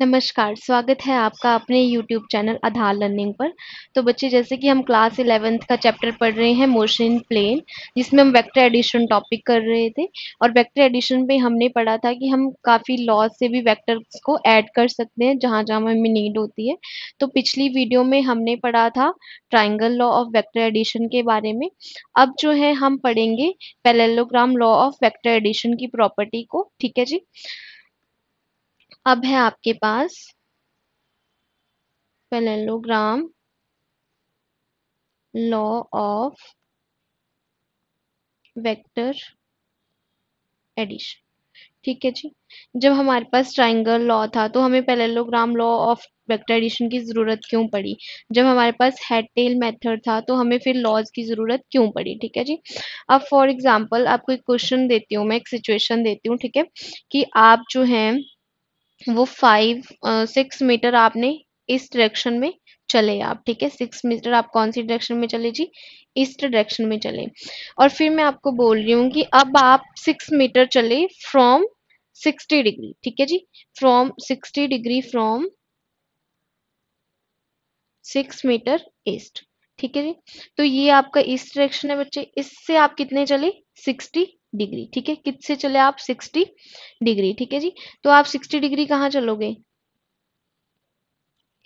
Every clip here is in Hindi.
नमस्कार, स्वागत है आपका अपने यूट्यूब चैनल आधार लर्निंग पर। तो बच्चे जैसे कि हम क्लास 11th का चैप्टर पढ़ रहे हैं मोशन इन प्लेन, जिसमें हम वेक्टर एडिशन टॉपिक कर रहे थे। और वेक्टर एडिशन पे हमने पढ़ा था कि हम काफ़ी लॉ से भी वेक्टर्स को ऐड कर सकते हैं जहाँ जहाँ हमें नीड होती है। तो पिछली वीडियो में हमने पढ़ा था triangle law of vector addition के बारे में। अब जो है हम पढ़ेंगे parallelogram law of vector addition की प्रॉपर्टी को। ठीक है जी। अब है आपके पास parallelogram law of vector addition. ठीक है जी। जब हमारे पास ट्राइंगल लॉ था तो हमें parallelogram law of vector addition की जरूरत क्यों पड़ी? जब हमारे पास हेड टेल मेथड था तो हमें फिर लॉज की जरूरत क्यों पड़ी? ठीक है जी। अब फॉर एग्जांपल आपको एक क्वेश्चन देती हूँ, मैं एक सिचुएशन देती हूँ, ठीक है, कि आप जो हैं वो 6 मीटर आपने इस डायरेक्शन में चले आप, ठीक है, 6 मीटर आप कौन सी डायरेक्शन में चले जी? ईस्ट डायरेक्शन में चले। और फिर मैं आपको बोल रही हूँ कि अब आप 6 मीटर चले फ्रॉम 60 डिग्री, ठीक है जी, from 60 degree from 6 metre east. ठीक है जी। तो ये आपका ईस्ट डायरेक्शन है बच्चे, इससे आप कितने चले? 60 डिग्री। ठीक है, किससे चले आप? 60 डिग्री। ठीक है जी। तो आप 60 डिग्री कहाँ चलोगे?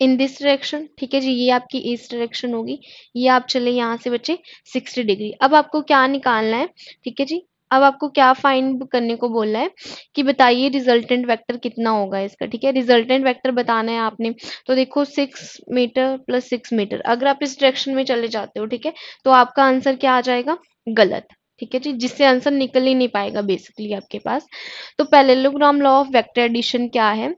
In this direction. ठीक है जी, ये आपकी ईस्ट डायरेक्शन होगी। ये आप चले यहाँ से बच्चे 60 डिग्री। अब आपको क्या निकालना है? ठीक है जी। अब आपको क्या फाइंड करने को बोला है कि बताइए रिजल्टेंट वेक्टर कितना होगा इसका। ठीक है, रिजल्टेंट वेक्टर बताना है आपने। तो देखो 6 मीटर प्लस 6 मीटर, अगर आप इस डायरेक्शन में चले जाते हो, ठीक है, तो आपका आंसर क्या आ जाएगा? गलत। ठीक है जी, जिससे आंसर निकल ही नहीं पाएगा बेसिकली आपके पास। तो parallelogram law of vector addition क्या है?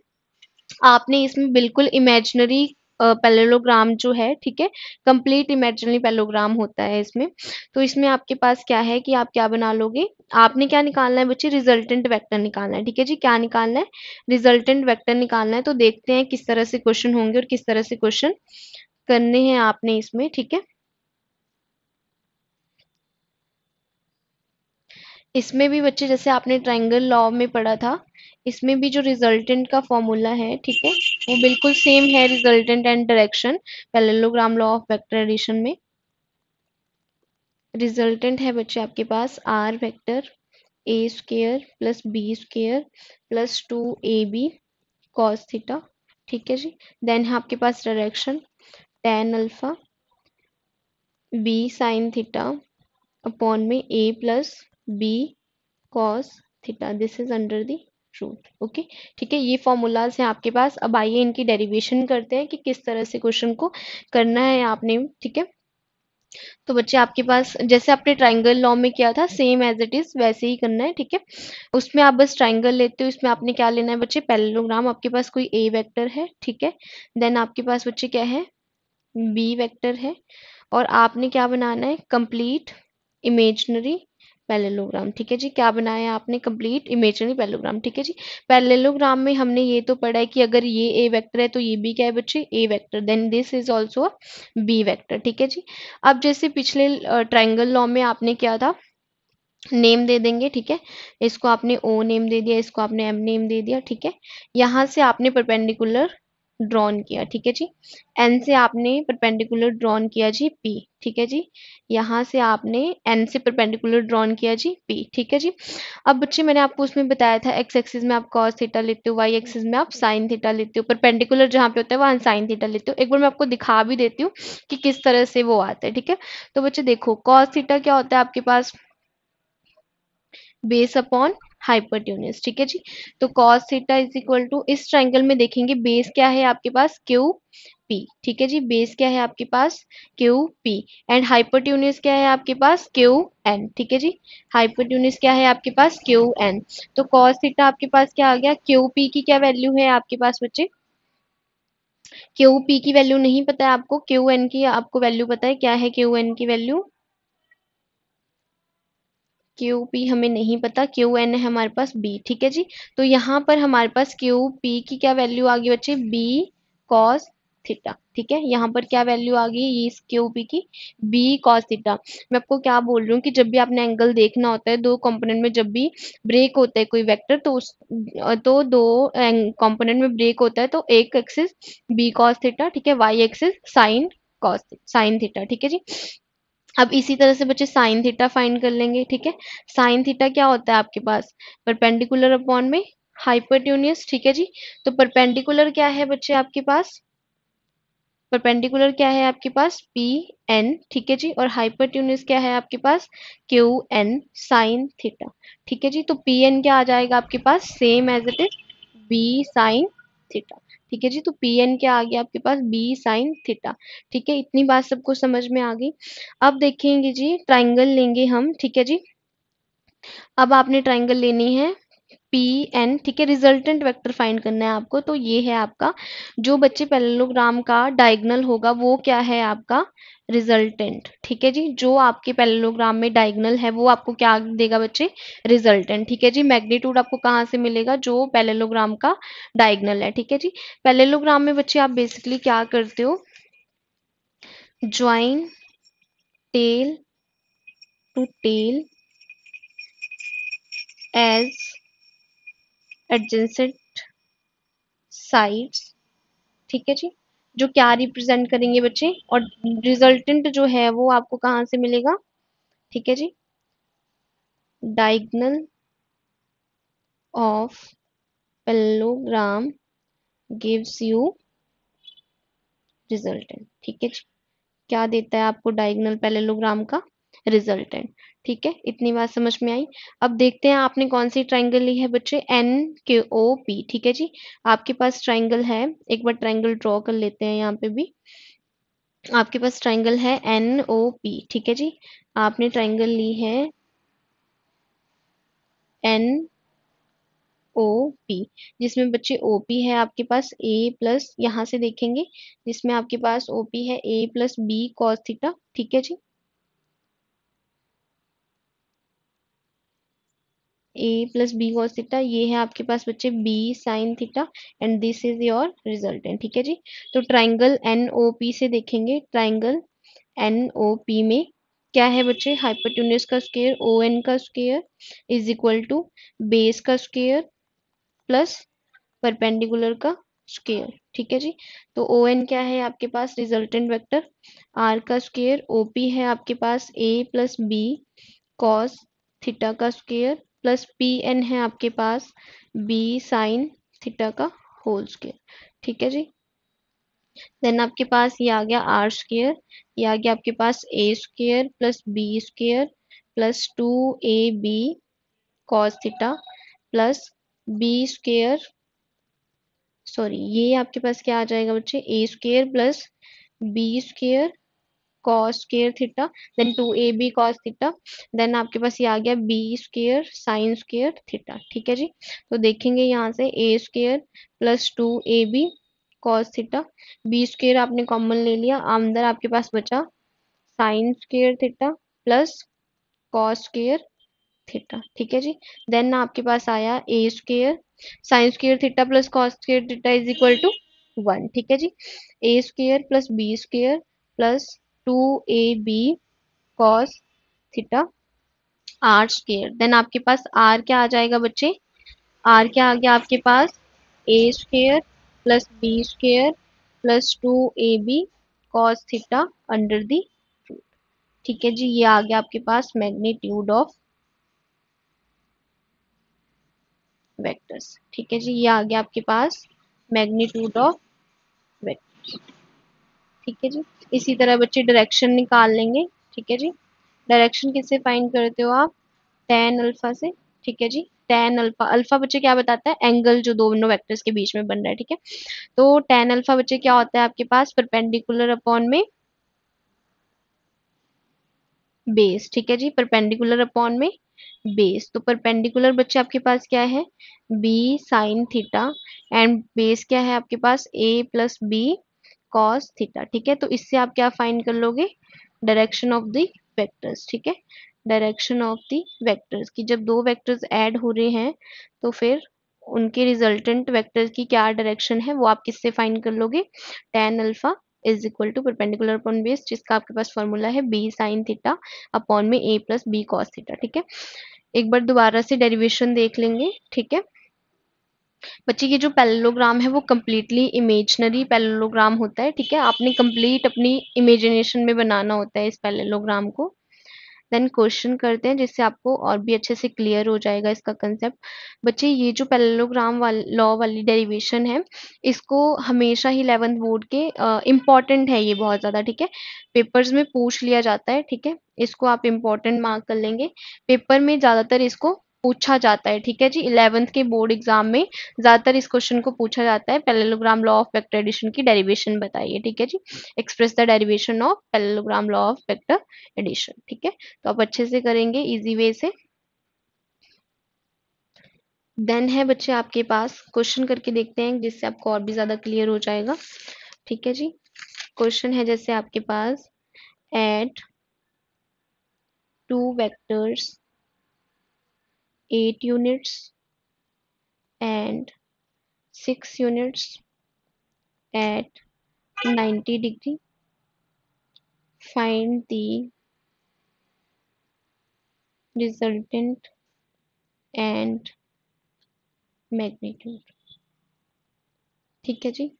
आपने इसमें बिल्कुल इमेजिनरी पैरेललोग्राम जो है, ठीक है, कंप्लीट इमेजिनरी पैरेललोग्राम होता है इसमें। तो इसमें आपके पास क्या है कि आप क्या बना लोगे? आपने क्या निकालना है बच्चे? रिजल्टेंट वेक्टर निकालना है। ठीक है जी, क्या निकालना है? रिजल्टेंट वेक्टर निकालना है। तो देखते हैं किस तरह से क्वेश्चन होंगे और किस तरह से क्वेश्चन करने हैं आपने इसमें। ठीक है, इसमें भी बच्चे जैसे आपने ट्रायंगल लॉ में पढ़ा था, इसमें भी जो रिजल्टेंट का फॉर्मूला है, ठीक है, वो बिल्कुल सेम है resultant and direction parallelogram law of vector addition में। रिजल्टेंट है बच्चे आपके पास R vector A square plus B square plus 2ab cos theta. ठीक है जी। देन है आपके पास direction tan alpha B sine theta upon में a plus B cos theta, this is under the root. Okay, ठीक है, ये फॉर्मूलाज हैं आपके पास। अब आइए इनकी डेरिवेशन करते हैं कि किस तरह से क्वेश्चन को करना है आपने। ठीक है, तो बच्चे आपके पास जैसे आपने ट्राइंगल लॉ में किया था सेम एज इट इज वैसे ही करना है। ठीक है, उसमें आप बस ट्राइंगल लेते हो, इसमें आपने क्या लेना है बच्चे? पैरेललोग्राम। आपके पास कोई ए वेक्टर है, ठीक है, देन आपके पास बच्चे क्या है? बी वेक्टर है। और आपने क्या बनाना है? Complete imaginary parallelogram. ठीक है जी, क्या बनाया आपने? Complete imaginary parallelogram. ठीक है जी। पैरेललोग्राम में हमने ये तो पढ़ा है कि अगर ये ए वेक्टर है तो ये भी क्या है बच्चे? A vector, then this is also B vector. ठीक है जी। अब जैसे पिछले ट्राइंगल लॉ में आपने क्या था? नेम दे देंगे, ठीक है, इसको आपने ओ नेम दे दिया, इसको आपने एम नेम दे दिया। ठीक है, यहाँ से आपने परपेंडिकुलर ड्रॉन किया। ठीक है जी। एन से आपने परपेंडिकुलर ड्रॉन किया जी पी। ठीक है जी। यहाँ से आपने एन से परपेंडिकुलर ड्रॉन किया जी पी। ठीक है जी। अब बच्चे मैंने आपको उसमें बताया था एक्स एक्सिस में आप कॉस थीटा लेते हो, वाई एक्सिस में आप साइन थीटा लेते हो, परपेंडिकुलर जहाँ पे होता है वहाँ साइन थीटा लेते हो। एक बार मैं आपको दिखा भी देती हूँ कि किस तरह से वो आता है। ठीक है, तो बच्चे देखो कॉस थीटा क्या होता है आपके पास? Base upon hypotenuse. ठीक है जी। तो cos theta is equal to, इस ट्राइंगल में देखेंगे बेस क्या है आपके पास? Q P. ठीक है जी, बेस क्या है आपके पास? Q P. एंड हाइपोटेन्यूज क्या है आपके पास? Q N. ठीक है जी, हाइपोटेन्यूज क्या है आपके पास? Q N. तो cos थीटा आपके पास क्या आ गया? क्यू पी की क्या वैल्यू है आपके पास बच्चे? क्यू पी की वैल्यू नहीं पता है आपको? क्यू एन की आपको वैल्यू पता है? क्या है क्यू एन की वैल्यू? क्यू पी हमें नहीं पता, क्यू एन है हमारे पास बी। ठीक है जी। तो यहाँ पर हमारे पास क्यू पी की क्या वैल्यू आ गई बच्चे? B cos theta. ठीक है, यहाँ पर क्या वैल्यू आ गई ये इसके ओपी की, बी कॉस थीटा। मैं आपको क्या बोल रही हूँ कि जब भी आपने एंगल देखना होता है दो कंपोनेंट में, जब भी ब्रेक होता है कोई वेक्टर तो उस तो दो कंपोनेंट में ब्रेक होता है तो एक एक्सिस बी कॉस थीटा, ठीक है, वाई एक्सिस साइन थीटा। ठीक है जी। अब इसी तरह से बच्चे साइन थीटा फाइंड कर लेंगे। ठीक है, साइन थीटा क्या होता है आपके पास, परपेंडिकुलर अपॉन में हाइपोटेन्यूज। ठीक है जी, तो परपेंडिकुलर क्या है बच्चे आपके पास, परपेंडिकुलर क्या है आपके पास पी एन। ठीक है जी, और हाइपोटेन्यूज क्या है आपके पास क्यू एन साइन थीटा। ठीक है जी, तो पी एन क्या आ जाएगा आपके पास, same as it is B sine theta. ठीक है जी, तो पी एन क्या आ गया आपके पास, बी साइन थीटा। ठीक है, इतनी बात सबको समझ में आ गई। अब देखेंगे जी ट्राइंगल लेंगे हम। ठीक है जी, अब आपने ट्राइंगल लेनी है पी एन। ठीक है, रिजल्टेंट वेक्टर फाइंड करना है आपको, तो ये है आपका जो बच्चे पैरेललोग्राम का डायगोनल होगा वो क्या है आपका रिजल्टेंट। ठीक है जी, जो आपके पैरेललोग्राम में डायगोनल है वो आपको क्या देगा बच्चे, रिजल्टेंट। ठीक है जी, मैग्नीट्यूड आपको कहाँ से मिलेगा, जो पैरेललोग्राम का डायगोनल है। ठीक है जी, पैरेललोग्राम में बच्चे आप बेसिकली क्या करते हो, join tail to tail as adjacent sides. ठीक है जी, जो क्या रिप्रेजेंट करेंगे बच्चे, और रिजल्टेंट जो है वो आपको कहाँ से मिलेगा, ठीक है जी, diagonal of parallelogram gives you resultant. ठीक है जी, क्या देता है आपको डायगोनल पैरेललोग्राम का रिजल्टेंट। ठीक है, इतनी बात समझ में आई। अब देखते हैं आपने कौन सी ट्राइंगल ली है बच्चे, एन के ओ पी। ठीक है जी, आपके पास ट्राइंगल है, एक बार ट्राइंगल ड्रॉ कर लेते हैं यहाँ पे भी। आपके पास ट्राइंगल है एन ओ पी। ठीक है जी, आपने ट्राइंगल ली है एन ओ पी, जिसमें बच्चे ओपी है आपके पास ए प्लस, यहाँ से देखेंगे जिसमें आपके पास ओपी है A plus B cos theta. ठीक है जी, A plus B cos theta, ये है आपके पास बच्चे B sine theta, and this is your resultant. ठीक है जी, तो ट्राइंगल एन ओ पी से देखेंगे, ट्राइंगल एन ओ पी में क्या है बच्चे, हाइपोटेन्यूज का स्क्वायर ओ एन का square is equal to base का स्क्वायर प्लस परपेंडिकुलर का स्क्वायर। ठीक है जी, तो ओ एन क्या है आपके पास रिजल्टेंट वेक्टर, आर का स्क्वायर, ओपी है आपके पास A plus B cos theta का स्क्वायर प्लस पी एन है आपके पास बी साइन थीटा का होल स्क्वायर। ठीक है जी, देन आपके पास ये आ गया आर स्क्वायर, ये आ गया आपके पास a square plus b square plus two a b cos theta plus b square, sorry ये आपके पास क्या आ जाएगा बच्चे, a square plus b square cos square theta, then two a b cos theta, then आपके पास ये आ गया b square sine square theta. ठीक है जी, तो देखेंगे यहाँ से a square plus two a b cos theta, b square आपने कॉमन ले लिया, अंदर आपके पास बचा sine square theta plus cos square theta. ठीक है जी, देन आपके पास आया a square sine square theta plus cos square theta is equal to 1। ठीक है जी, a square plus b square plus two a b cos theta R square, then आपके पास आर क्या आ जाएगा बच्चे, आर क्या आ गया आपके पास a square plus b square plus two a b cos theta under the root. ठीक है जी, ये आ गया आपके पास मैग्नीट्यूड ऑफ वेक्टर्स। ठीक है जी, ये आ गया आपके पास मैग्नीट्यूड ऑफ वेक्टर्स। ठीक है जी, इसी तरह बच्चे डायरेक्शन निकाल लेंगे। ठीक है जी, डायरेक्शन किससे फाइंड करते हो आप, टेन अल्फा से। ठीक है जी, टेन अल्फा, अल्फा बच्चे क्या बताता है, एंगल जो दोनों वेक्टर्स के बीच में बन रहा है। ठीक है, तो टेन अल्फा बच्चे क्या होता है आपके पास, परपेंडिकुलर अपॉन में बेस। ठीक है जी, परपेंडिकुलर अपॉन में बेस, तो परपेंडिकुलर बच्चे आपके पास क्या है B sine theta, and base क्या है आपके पास A plus B cos theta. ठीक है, तो इससे आप क्या फाइंड कर लोगे, डायरेक्शन ऑफ द वेक्टर्स। ठीक है, डायरेक्शन ऑफ द वेक्टर्स की जब दो वेक्टर्स ऐड हो रहे हैं तो फिर उनके रिजल्टेंट वेक्टर की क्या डायरेक्शन है वो आप किससे फाइंड कर लोगे, tan alpha is equal to perpendicular upon base, जिसका आपके पास फॉर्मूला है b साइन थीटा अपॉन में a plus b cos theta. ठीक है, एक बार दोबारा से डेरिवेशन देख लेंगे। ठीक है बच्चे, ये जो पैरेललोग्राम है वो कम्प्लीटली इमेजिनरी पैरेललोग्राम होता है। ठीक है, आपने कंप्लीट अपनी इमेजिनेशन में बनाना होता है इस पैरेललोग्राम को। देन क्वेश्चन करते हैं जिससे आपको और भी अच्छे से क्लियर हो जाएगा इसका कंसेप्ट। बच्चे, ये जो पैरेललोग्राम लॉ वाली डेरिवेशन है, इसको हमेशा ही 11th बोर्ड के इम्पॉर्टेंट है ये बहुत ज्यादा। ठीक है, पेपर्स में पूछ लिया जाता है। ठीक है, इसको आप इम्पोर्टेंट मार्क कर लेंगे, पेपर में ज्यादातर इसको पूछा जाता है। ठीक है जी, 11th के बोर्ड एग्जाम में ज्यादातर इस क्वेश्चन को पूछा जाता है, parallelogram law of vector addition की डेरिवेशन बताइए। ठीक है जी, express the derivation of parallelogram law of vector addition. ठीक है, तो आप अच्छे से करेंगे इजी वे से। देन है बच्चे आपके पास, क्वेश्चन करके देखते हैं जिससे आपको और भी ज्यादा क्लियर हो जाएगा। ठीक है जी, क्वेश्चन है जैसे आपके पास, at two vectors 8 units and 6 units at 90 degree, find the resultant and magnitude. ठीक है जी,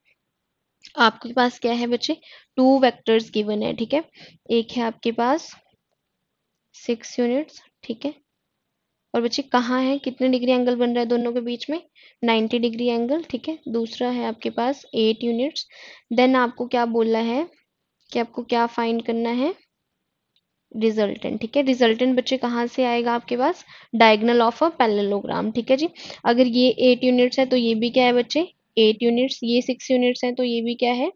आपके पास क्या है बच्चे, टू वेक्टर्स गिवन है। ठीक है, एक है आपके पास 6 यूनिट्स। ठीक है, और बच्चे कहाँ है, कितने डिग्री एंगल बन रहा है दोनों के बीच में, 90 डिग्री एंगल। ठीक है, दूसरा है आपके पास 8 यूनिट्स। देन आपको क्या बोला है कि आपको क्या फाइंड करना है, रिजल्टेंट। ठीक है, रिजल्टेंट बच्चे कहाँ से आएगा आपके पास, डायगोनल ऑफ अ पैरेललोग्राम। ठीक है जी, अगर ये 8 यूनिट्स है तो ये भी क्या है बच्चे 8 यूनिट्स, ये 6 यूनिट्स है तो ये भी क्या है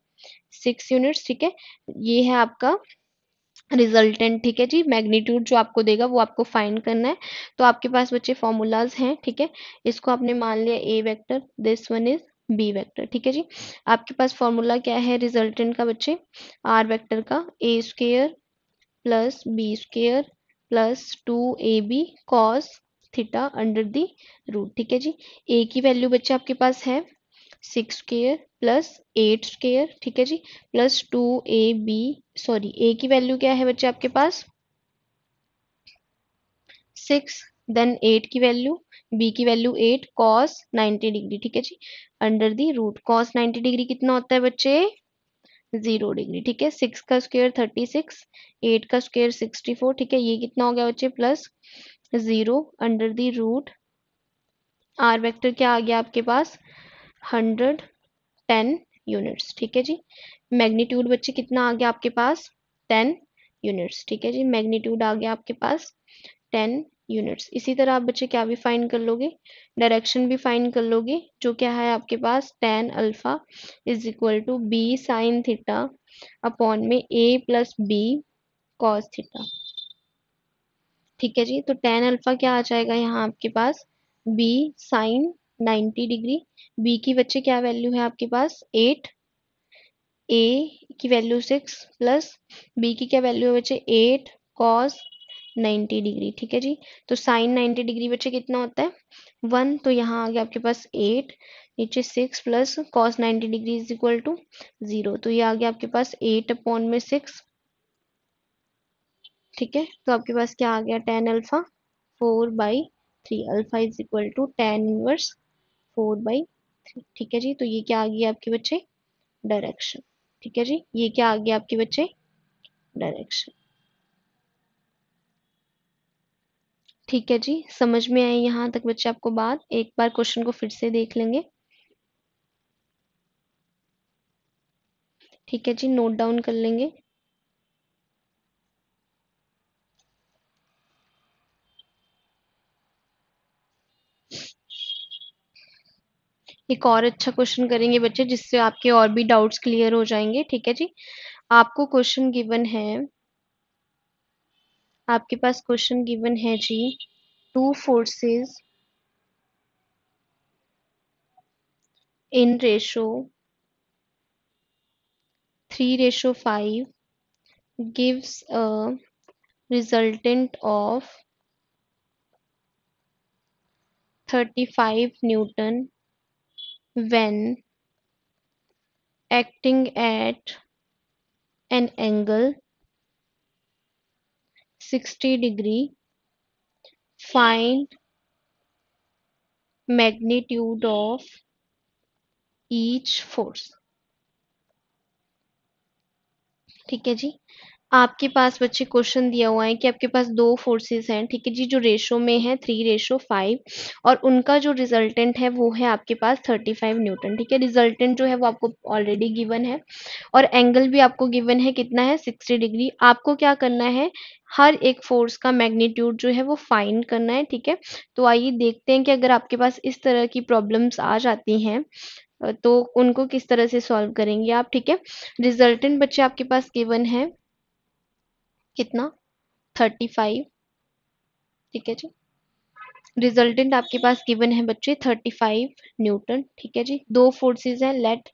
6 यूनिट्स। ठीक है, ये है आपका रिजल्टेंट। ठीक है जी, मैग्नीट्यूड जो आपको देगा वो आपको फाइंड करना है। तो आपके पास बच्चे फॉर्मूलाज हैं। ठीक है, इसको आपने मान लिया a vector, this one is b vector. ठीक है जी, आपके पास फॉर्मूला क्या है रिजल्टेंट का बच्चे, आर वेक्टर का a square plus B square plus 2ab cos theta under the root. ठीक है जी, ए की वैल्यू बच्चे आपके पास है 6 स्क्वेयर प्लस 8 स्क्वेयर। ठीक है जी, प्लस 2ab, सॉरी ए की वैल्यू क्या है बच्चे आपके पास 6, देन 8 की वैल्यू, बी की वैल्यू 8 कॉस 90 डिग्री। ठीक है जी, under the root, cos 90 degree कितना होता है बच्चे 0 डिग्री। ठीक है, 6 का स्क्वायर 36, 8 का स्क्वायर 64। ठीक है, ये कितना हो गया बच्चे plus 0 under the root, R vector क्या आ गया आपके पास 110 यूनिट्स। ठीक है जी, मैग्नीट्यूड बच्चे कितना आ गया आपके पास 10 यूनिट्स। ठीक है जी, मैग्नीट्यूड आ गया आपके पास 10 यूनिट्स। इसी तरह आप बच्चे क्या भी फाइंड कर लोगे, डायरेक्शन भी फाइंड कर लोगे, जो क्या है आपके पास tan alpha is equal to B sine theta upon में a plus B cos theta. ठीक है जी, तो tan अल्फा क्या आ जाएगा यहाँ आपके पास b साइन 90 डिग्री, b की बच्चे क्या वैल्यू है आपके पास 8, a की वैल्यू 6 प्लस b की क्या वैल्यू है बच्चे 8 कॉस 90 डिग्री। ठीक है जी, तो साइन 90 डिग्री बच्चे कितना होता है 1, तो यहाँ आ गया आपके पास 8, नीचे 6 plus cos 90 degree is equal to 0, तो ये आ गया आपके पास 8 अपॉन में 6। ठीक है, तो आपके पास क्या आ गया tan alpha 4/3, alpha is equal to tan inverse 4/3। ठीक है जी, तो ये क्या आ गया आपके बच्चे डायरेक्शन। ठीक है जी, ये क्या आ गया आपके बच्चे डायरेक्शन। ठीक है जी, समझ में आई यहाँ तक बच्चे आपको बात, एक बार क्वेश्चन को फिर से देख लेंगे। ठीक है जी, नोट डाउन कर लेंगे। एक और अच्छा क्वेश्चन करेंगे बच्चे जिससे आपके और भी डाउट्स क्लियर हो जाएंगे। ठीक है जी, आपको क्वेश्चन गिवन है, आपके पास क्वेश्चन गिवन है जी, two forces in ratio 3:5 gives a, resultant of 35 Newton when acting at an angle 60 degree. Find magnitude of each force. ठीक है जी। आपके पास बच्चे क्वेश्चन दिया हुआ है कि आपके पास दो फोर्सेस हैं, ठीक है जी, जो रेशो में है 3:5 और उनका जो रिजल्टेंट है वो है आपके पास 35 न्यूटन। ठीक है, रिजल्टेंट जो है वो आपको ऑलरेडी गिवन है और एंगल भी आपको गिवन है, कितना है 60 डिग्री। आपको क्या करना है, हर एक फोर्स का मैग्नीट्यूड जो है वो फाइंड करना है। ठीक है, तो आइए देखते हैं कि अगर आपके पास इस तरह की प्रॉब्लम्स आ जाती हैं तो उनको किस तरह से सॉल्व करेंगे आप। ठीक है, रिजल्टेंट बच्चे आपके पास गिवन है कितना, 35। ठीक है जी, रिजल्टेंट आपके पास गिवन है बच्चे 35 न्यूटन। ठीक है जी, दो फोर्सेस हैं, लेट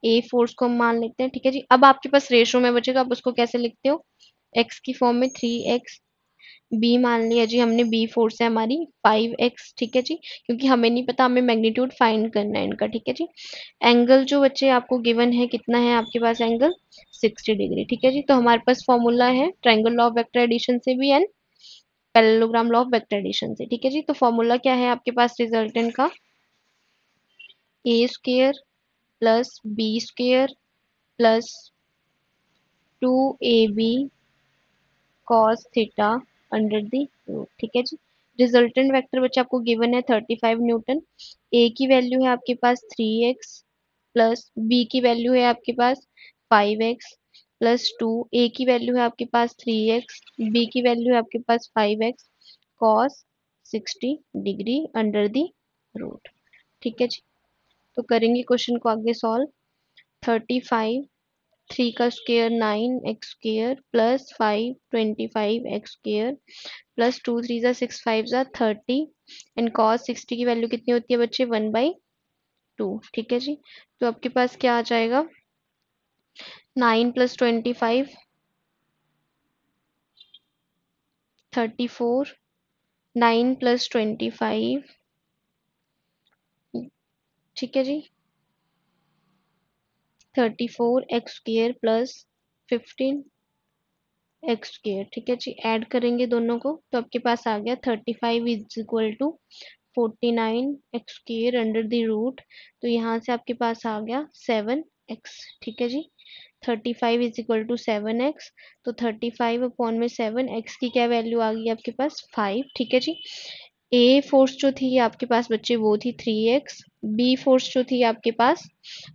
ए फोर्स को हम मान लेते हैं। ठीक है जी, अब आपके पास रेशो में बचेगा, आप उसको कैसे लिखते हो, एक्स की फॉर्म में 3x, बी मान लिया जी हमने, बी फोर्स है हमारी 5x। ठीक है जी, क्योंकि हमें नहीं पता, हमें मैग्नीट्यूड फाइंड करना है इनका। ठीक है जी, एंगल जो बच्चे आपको गिवन है कितना है आपके पास एंगल 60 डिग्री। ठीक है जी, तो हमारे पास फॉर्मूला है triangle law of vector addition से भी and parallelogram law of vector addition से। ठीक है जी, तो फॉर्मूला क्या है आपके पास रिजल्टेंट का, a square plus B square plus 2ab cos theta under the root. ठीक है जी, रिजल्टेंट वेक्टर बच्चे आपको गिवन है 35 न्यूटन, ए की वैल्यू है आपके पास 3x प्लस बी की वैल्यू है आपके पास 5x प्लस 2, ए की वैल्यू है आपके पास 3x, बी की वैल्यू है आपके पास 5x cos 60 degree under the root. ठीक है जी, तो करेंगे क्वेश्चन को आगे सॉल्व। 35, 3 का square 9x square plus 5 25x square plus 2 3 जा 6 5 जा 30 एंड cos 60 की वैल्यू कितनी होती है बच्चे 1/2। ठीक है जी, तो आपके पास क्या आ जाएगा, 9 + 25 34, 9 + 25, ठीक है जी, 34x square plus 15x square. ठीक है जी, ऐड करेंगे दोनों को तो आपके पास आ गया 35 = 49x square under the root, तो यहाँ से आपके पास आ गया 7x। ठीक है जी, 35 = 7x, तो 35/7, x की क्या वैल्यू आ गई आपके पास 5। ठीक है जी, ए फोर्स जो थी आपके पास बच्चे वो थी 3x, बी फोर्स जो थी आपके पास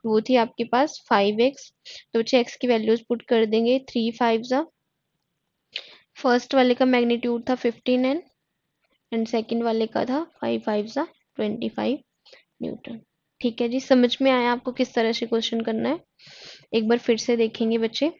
वो थी आपके पास 5x। तो बच्चे x की वैल्यूज पुट कर देंगे, 3 5 जा, फर्स्ट वाले का मैग्नीट्यूड था 15 एंड सेकंड वाले का था 5 5 जा 25 न्यूटन। ठीक है जी, समझ में आया आपको किस तरह से क्वेश्चन करना है, एक बार फिर से देखेंगे बच्चे।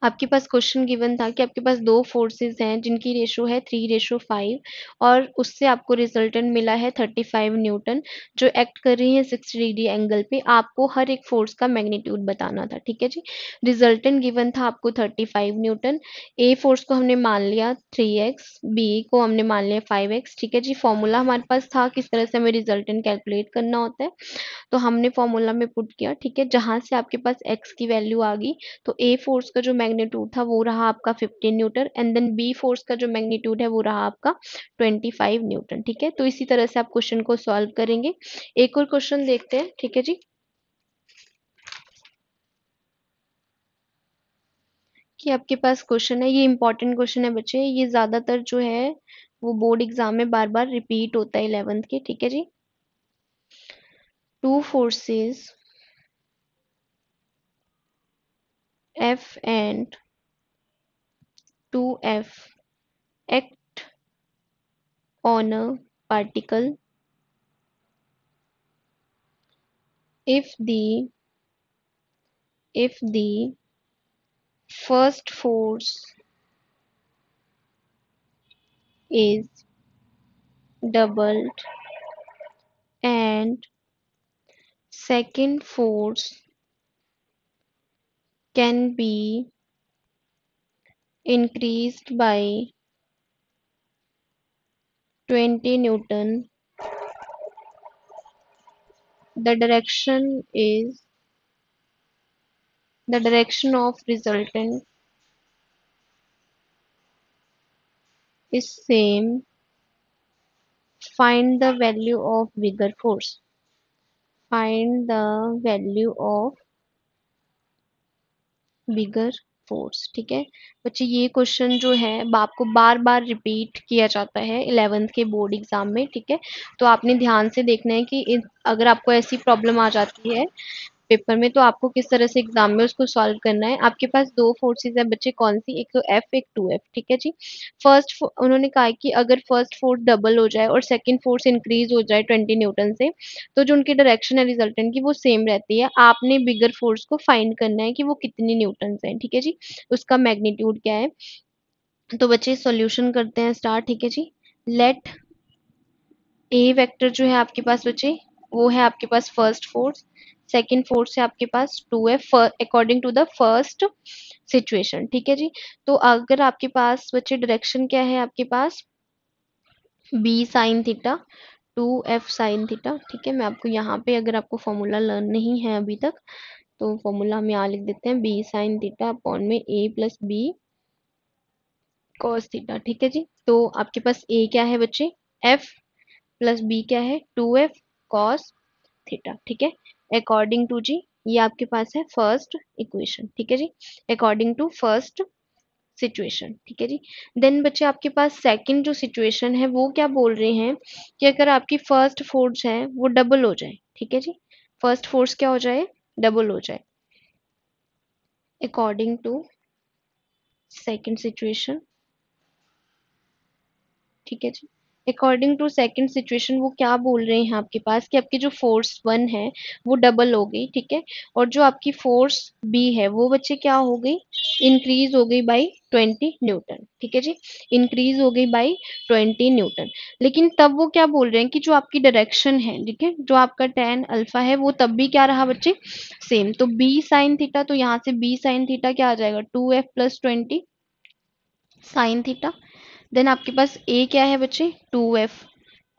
आपके पास क्वेश्चन गिवन था कि आपके पास दो फोर्सेस हैं जिनकी रेशो है 3:5 और उससे आपको रिजल्टेंट मिला है 35 न्यूटन, जो एक्ट कर रही है 60 डिग्री एंगल पे। आपको हर एक फोर्स का मैग्नीट्यूड बताना था। ठीक है जी, रिजल्टेंट गिवन था आपको 35 न्यूटन, ए फोर्स को हमने मान लिया 3x, बी को हमने मान लिया 5x। ठीक है जी, फॉर्मूला हमारे पास था किस तरह से हमें रिजल्टेंट कैलकुलेट करना होता है, तो हमने फॉर्मूला में पुट किया। ठीक है, जहां से आपके पास x की वैल्यू आ गई, तो ए फोर्स का जो मैग्नीट्यूड था वो रहा आपका 15 newton and then B force का जो मैग्नीट्यूड है वो रहा आपका 25 न्यूटन। ठीक है, तो इसी तरह से आप क्वेश्चन को सॉल्व करेंगे। एक और क्वेश्चन देखते हैं। ठीक है जी, कि आपके पास क्वेश्चन है, ये इंपॉर्टेंट क्वेश्चन है बच्चे, ये ज्यादातर जो है वो बोर्ड एग्जाम में बार बार रिपीट होता है 11th के। ठीक है जी, two forces F and 2F act on a particle if the first force is doubled and second force can be increased by 20 Newton. The direction is the direction of resultant is same. Find the value of bigger force. Find the value of bigger force. ठीक है बच्चे, ये क्वेश्चन जो है आपको बार बार रिपीट किया जाता है 11th के बोर्ड एग्जाम में। ठीक है, तो आपने ध्यान से देखना है कि अगर आपको ऐसी प्रॉब्लम आ जाती है पेपर में तो आपको किस तरह से एग्जाम में उसको सॉल्व करना है। आपके पास दो फोर्सेस है बच्चे, कौन सी, एक तो एफ एक टू एफ। ठीक है जी। उन्होंने कहा कि अगर फर्स्ट फोर्स डबल हो जाए और सेकंड फोर्स इंक्रीज हो जाए 20 न्यूटन से, तो जो उनकी डायरेक्शन है रिजल्टेंट की वो सेम रहती है। आपने बिगर फोर्स को फाइंड करना है कि वो कितनी न्यूटन है। ठीक है जी, उसका मैग्नीट्यूड क्या है। तो बच्चे सॉल्यूशन करते हैं स्टार्ट। ठीक है जी। लेट ए वेक्टर जो है आपके पास बच्चे, वो है आपके पास फर्स्ट फोर्स। सेकंड फोर्स है आपके पास टू है according to the first situation. ठीक है जी। तो अगर आपके पास बच्चे डायरेक्शन क्या है आपके पास, B sine theta two F sine theta. ठीक है, मैं आपको यहाँ पे, अगर आपको फॉर्मूला लर्न नहीं है अभी तक, तो फॉर्मूला हम यहाँ लिख देते हैं, बी साइन थीटा अपॉन में ए प्लस बी कॉस थीटा। ठीक है जी। तो आपके पास ए क्या है बच्चे, एफ, प्लस बी क्या है, टू एफ कॉस थीटा। ठीक है, अकॉर्डिंग टू जी, ये आपके पास है फर्स्ट इक्वेशन। ठीक है जी, अकॉर्डिंग टू फर्स्ट सिचुएशन। ठीक है जी। देन बच्चे आपके पास सेकंड जो सिचुएशन है वो क्या बोल रहे हैं कि अगर आपकी फर्स्ट फोर्स है वो डबल हो जाए। ठीक है जी, फर्स्ट फोर्स क्या हो जाए, डबल हो जाए, अकॉर्डिंग टू सेकंड सिचुएशन। ठीक है जी, अकॉर्डिंग टू सेकंड सिचुएशन वो क्या बोल रहे हैं आपके पास कि आपकी जो फोर्स वन है वो डबल हो गई। ठीक है, और जो आपकी फोर्स बी है वो बच्चे क्या हो गई, इंक्रीज हो गई बाई 20 न्यूटन। ठीक है जी, इंक्रीज हो गई बाई 20 न्यूटन। लेकिन तब वो क्या बोल रहे हैं कि जो आपकी डायरेक्शन है, ठीक है, जो आपका टेन अल्फा है वो तब भी क्या रहा बच्चे, सेम। तो बी साइन थीटा, तो यहाँ से बी साइन थीटा क्या आ जाएगा, 2f+20 साइन थीटा। देन आपके पास ए क्या है बच्चे, 2f,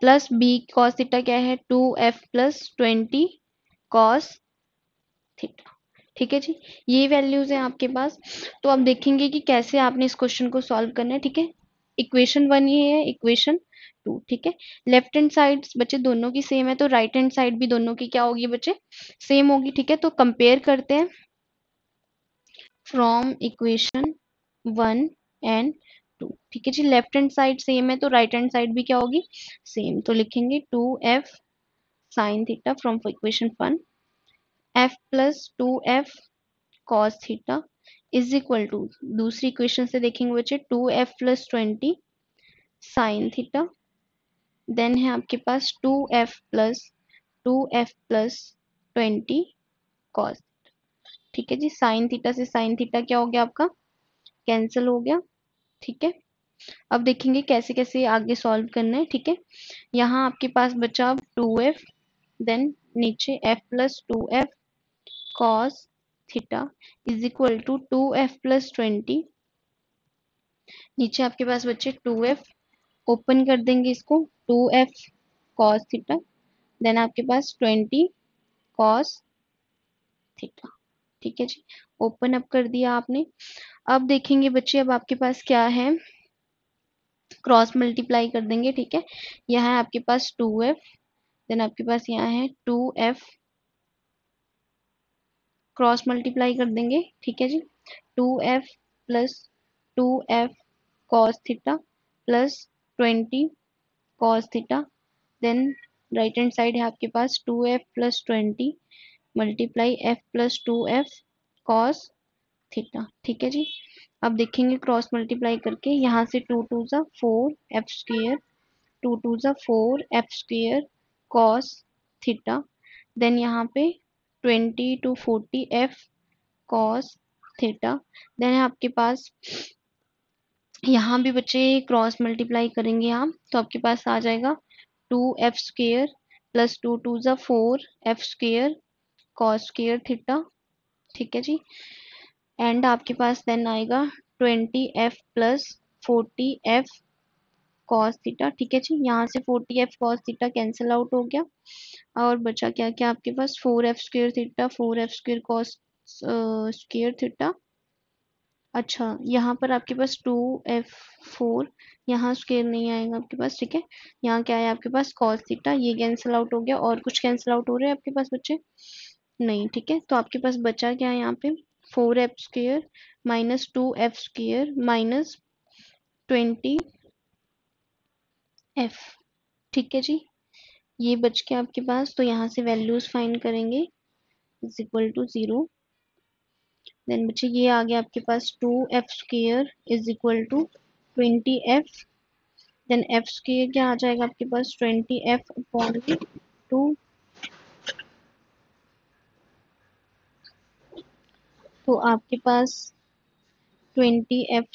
plus B cos theta क्या है, 2f+20 कॉस थीटा। ठीक है जी, ये वैल्यूज हैं आपके पास। तो अब देखेंगे कि कैसे आपने इस क्वेश्चन को सॉल्व करना है। ठीक है, इक्वेशन वन ये है, इक्वेशन टू। ठीक है, लेफ्ट हैंड साइड बच्चे दोनों की सेम है, तो राइट हैंड साइड भी दोनों की क्या होगी बच्चे, सेम होगी। ठीक है, तो कंपेयर करते हैं from equation one and two. ठीक है जी, लेफ्ट हैंड साइड सेम है तो राइट हैंड साइड भी क्या होगी, सेम। तो लिखेंगे 2f sine theta from equation one, f plus 2f cos theta is equal to, दूसरी इक्वेशन से देखेंगे बच्चे, 2f+20 साइन थीटा। देन है आपके पास 2f+20 कॉस। ठीक है जी, साइन थीटा से साइन थीटा क्या हो गया आपका, कैंसिल हो गया। ठीक है, अब देखेंगे कैसे कैसे आगे सॉल्व करना है। ठीक है, यहाँ आपके पास बचा अब 2f, देन नीचे f+2f cos theta is equal to 2f+20। नीचे आपके पास बचे 2f, ओपन कर देंगे इसको, 2f कॉस थीटा, देन आपके पास 20 कॉस थीटा। ठीक है जी, ओपन अप कर दिया आपने। अब देखेंगे बच्चे, अब आपके पास क्या है, क्रॉस मल्टीप्लाई कर देंगे। ठीक है, यहाँ है आपके पास 2f, देन आपके पास यहाँ है 2f, क्रॉस मल्टीप्लाई कर देंगे। ठीक है जी, 2f plus 2f cos theta plus 20 cos theta. Then right hand side है आपके पास 2f+20 multiply f+2f cos theta. ठीक है जी, अब देखेंगे क्रॉस मल्टीप्लाई करके, यहाँ से 2 2 ज़ा 4 एफ स्क्वेयर, 2 2 ज़ा 4 F square cos theta. Then यहाँ पे 20 to 40 F cos theta. Then है आपके पास, यहाँ भी बच्चे क्रॉस मल्टीप्लाई करेंगे आप, तो आपके पास आ जाएगा 2f स्क्वेयर प्लस 2 2 ज़ा 4 F square cos square theta. ठीक है जी, एंड आपके पास देन आएगा 20f plus 40f cos theta, ठीक है जी। यहाँ से 40f cos theta cancel out हो गया और बचा क्या क्या आपके पास, 4f square theta, 4f square cos square theta. अच्छा, यहाँ पर आपके पास 2f4, यहाँ स्क्वेयर नहीं आएगा आपके पास, ठीक है। यहाँ क्या है आपके पास, कॉस थीटा, ये कैंसिल आउट हो गया। और कुछ कैंसिल आउट हो रहा है आपके पास बच्चे? नहीं, ठीक है। तो आपके पास बचा क्या है यहाँ पे, 4f² minus 2f² minus 20f, ठीक है जी। ये बच गया आपके पास। तो यहाँ से वैल्यूज फाइंड करेंगे, इज इक्वल टू 0। देन बच्चे ये आ गया आपके पास 2f² is equal to 20f। Then F square क्या आ जाएगा आपके पास, 20f अपॉन 2। तो आपके पास 20f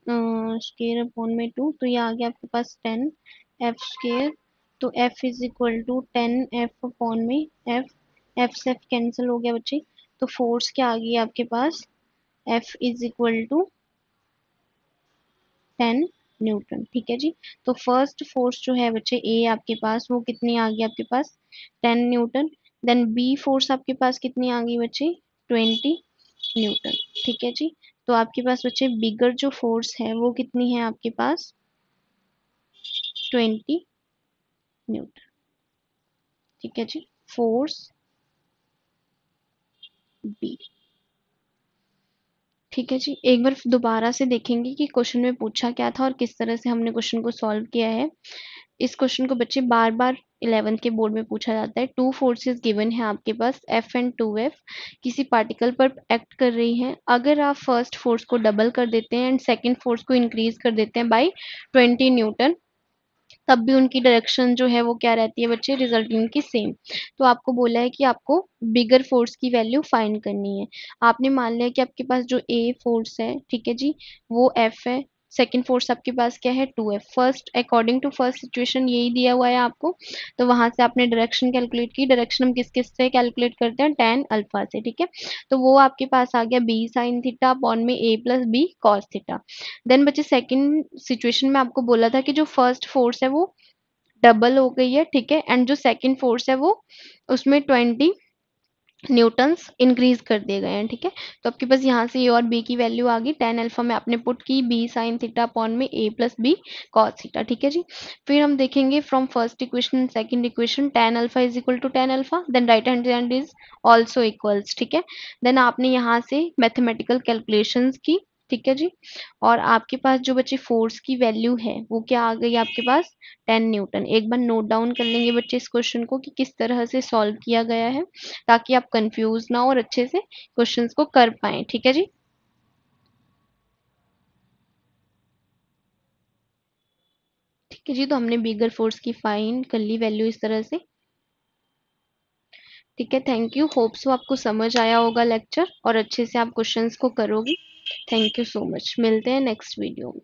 स्क्वायर अपॉन में 2, तो ये आ गया आपके पास 10f स्क्वायर। तो f is equal to 10f upon में f से f कैंसिल हो गया बच्चे। तो फोर्स क्या आ गई आपके पास, F is equal to 10 newton, ठीक है जी। तो फर्स्ट फोर्स जो है बच्चे ए आपके पास, वो कितनी आ गई आपके पास, 10 न्यूटन। देन बी फोर्स आपके पास कितनी आ गई बच्चे, 20 न्यूटन, ठीक है जी। तो आपके पास बच्चे बिगर जो फोर्स है वो कितनी है आपके पास, 20 न्यूटन, ठीक है जी। फोर्स बी, ठीक है जी। एक बार दोबारा से देखेंगे कि क्वेश्चन में पूछा क्या था और किस तरह से हमने क्वेश्चन को सॉल्व किया है। इस क्वेश्चन को बच्चे बार बार 11th के बोर्ड में पूछा जाता है। टू फोर्सेस गिवन है आपके पास F एंड 2F, किसी पार्टिकल पर एक्ट कर रही हैं। अगर आप फर्स्ट फोर्स को डबल कर देते हैं एंड सेकंड फोर्स को इंक्रीज कर देते हैं बाय 20 न्यूटन, तब भी उनकी डायरेक्शन जो है वो क्या रहती है बच्चे, रिजल्टिंग की सेम। तो आपको बोला है कि आपको बिगर फोर्स की वैल्यू फाइंड करनी है। आपने मान लिया कि आपके पास जो ए फोर्स है, ठीक है जी, वो एफ है। सेकेंड फोर्स आपके पास क्या है, 2F। First according to first situation यही दिया हुआ है आपको। तो वहां से आपने डायरेक्शन कैलकुलेट की। डायरेक्शन हम किस किस से कैलकुलेट करते हैं, tan अल्फा से, ठीक है। तो वो आपके पास आ गया b sin थीटा अपॉन में a plus b cos theta. Then बच्चे सेकंड सिचुएशन में आपको बोला था कि जो फर्स्ट फोर्स है वो डबल हो गई है, ठीक है। एंड जो सेकंड फोर्स है वो, उसमें 20 न्यूटन्स इंक्रीज कर दिए गए हैं, ठीक है। तो आपके पास यहाँ से ए और बी की वैल्यू आ गई। tan अल्फा में आपने पुट की b sin थीटा अपॉन में a plus b cos theta, ठीक है जी। फिर हम देखेंगे from first equation second equation, tan alpha is equal to tan alpha, then right hand is also equals, ठीक है। देन आपने यहाँ से मैथमेटिकल कैलकुलेशंस की, ठीक है जी। और आपके पास जो बच्चे फोर्स की वैल्यू है वो क्या आ गई आपके पास, 10 न्यूटन। एक बार नोट डाउन कर लेंगे बच्चे इस क्वेश्चन को कि किस तरह से सॉल्व किया गया है, ताकि आप कंफ्यूज ना हो और अच्छे से क्वेश्चंस को कर पाए, ठीक है जी। ठीक है जी, तो हमने बिगर फोर्स की फाइंड कर ली वैल्यू इस तरह से, ठीक है। थैंक यू, होप सो आपको समझ आया होगा लेक्चर और अच्छे से आप क्वेश्चंस को करोगे। थैंक यू सो मच, मिलते हैं नेक्स्ट वीडियो में।